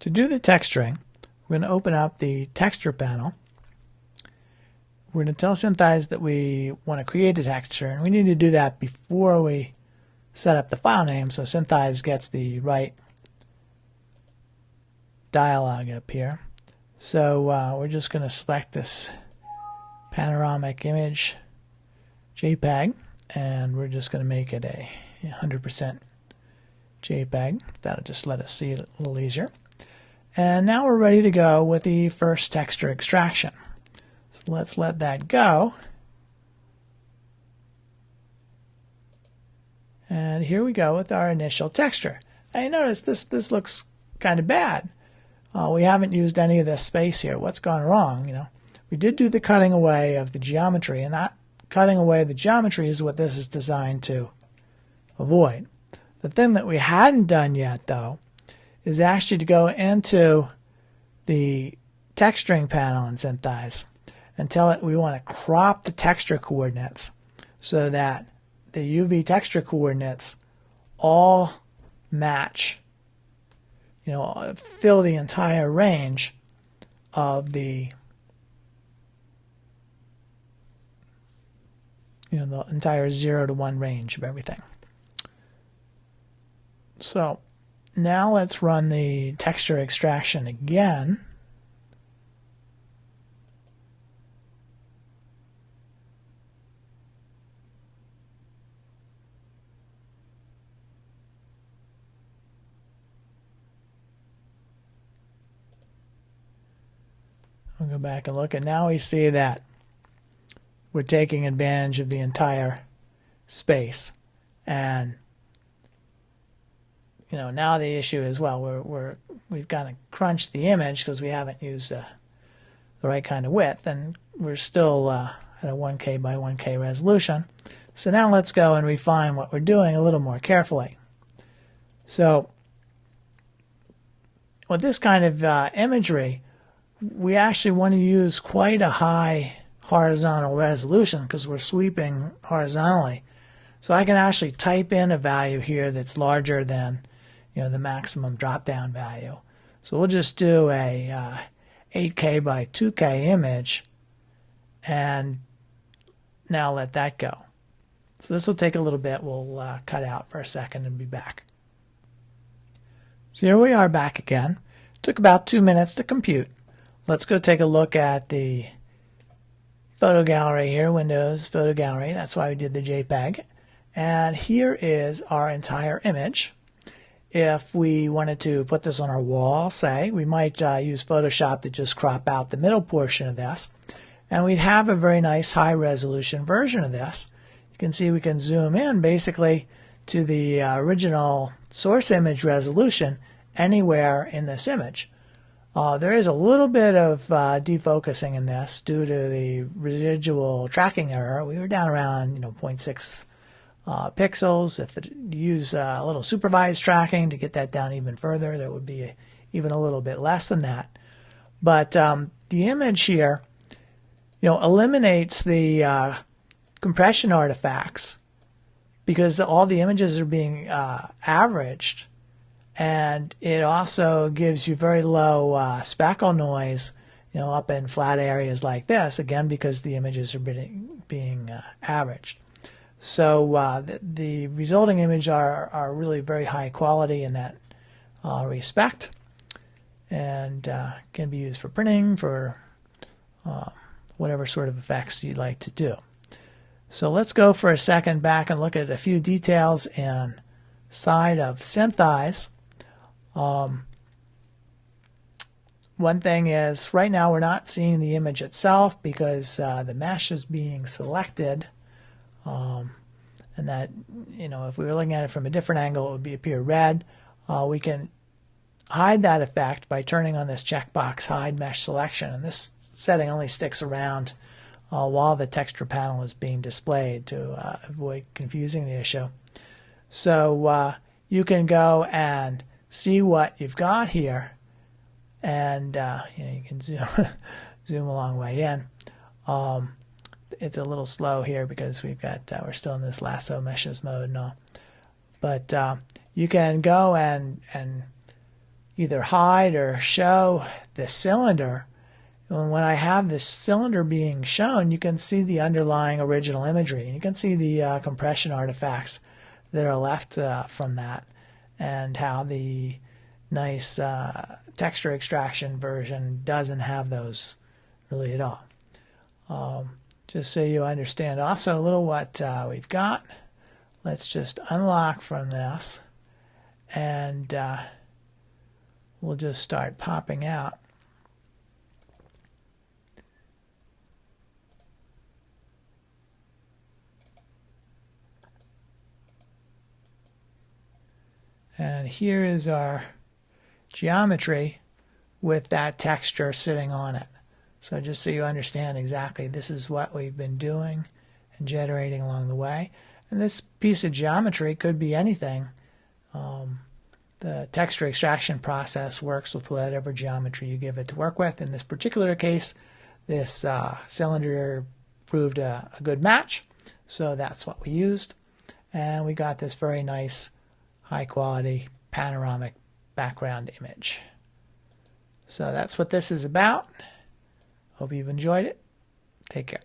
To do the texturing, we're going to open up the texture panel. We're going to tell SynthEyes that we want to create a texture, and we need to do that before we set up the file name so SynthEyes gets the right dialog up here. So we're just going to select this panoramic image JPEG, and we're just going to make it a 100% JPEG. That'll just let us see it a little easier. And now we're ready to go with the first texture extraction. So let's let that go. And here we go with our initial texture. Now you notice this looks kind of bad. We haven't used any of this space here. What's gone wrong? We did do the cutting away of the geometry, and that cutting away the geometry is what this is designed to avoid. The thing that we hadn't done yet, though, is actually to go into the texturing panel in SynthEyes and tell it we want to crop the texture coordinates so that the UV texture coordinates all match, fill the entire range of the the entire 0 to 1 range of everything. So now let's run the texture extraction again. We'll go back and look, and now we see that we're taking advantage of the entire space. And now the issue is, well, we've got to crunch the image because we haven't used the right kind of width, and we're still at a 1K by 1K resolution. So now let's go and refine what we're doing a little more carefully. So with this kind of imagery, we actually want to use quite a high horizontal resolution because we're sweeping horizontally. So I can actually type in a value here that's larger than the maximum drop-down value. So we'll just do a 8K by 2K image, and now let that go. So this will take a little bit. We'll cut out for a second and be back. So here we are back again. Took about 2 minutes to compute. Let's go take a look at the photo gallery here, Windows Photo Gallery. That's why we did the JPEG. And here is our entire image. If we wanted to put this on our wall, say, we might use Photoshop to just crop out the middle portion of this. And we'd have a very nice high-resolution version of this. You can see we can zoom in basically to the original source image resolution anywhere in this image. There is a little bit of defocusing in this due to the residual tracking error. We were down around 0.6 pixels. If you use a little supervised tracking to get that down even further, there would be even a little bit less than that. But the image here, eliminates the compression artifacts because all the images are being averaged. And it also gives you very low spackle noise, up in flat areas like this, again, because the images are being averaged. So the resulting image are really very high quality in that respect, and can be used for printing, for whatever sort of effects you'd like to do. So let's go for a second back and look at a few details inside of SynthEyes. One thing is, right now we're not seeing the image itself because the mesh is being selected, and that, if we were looking at it from a different angle, it would appear red. We can hide that effect by turning on this checkbox, Hide Mesh Selection, and this setting only sticks around while the texture panel is being displayed to avoid confusing the issue. So you can go and see what you've got here, and you can zoom a long way in. It's a little slow here because we're still in this lasso meshes mode and all, but you can go and either hide or show the cylinder. And when I have this cylinder being shown, you can see the underlying original imagery. And you can see the compression artifacts that are left from that, and how the nice texture extraction version doesn't have those really at all. Just so you understand also a little what we've got. Let's just unlock from this, and we'll just start popping out. And here is our geometry with that texture sitting on it. So just so you understand exactly, this is what we've been doing and generating along the way. And this piece of geometry could be anything. The texture extraction process works with whatever geometry you give it to work with. In this particular case, this cylinder proved a good match, so that's what we used. And we got this very nice, high-quality panoramic background image. So that's what this is about. Hope you've enjoyed it. Take care.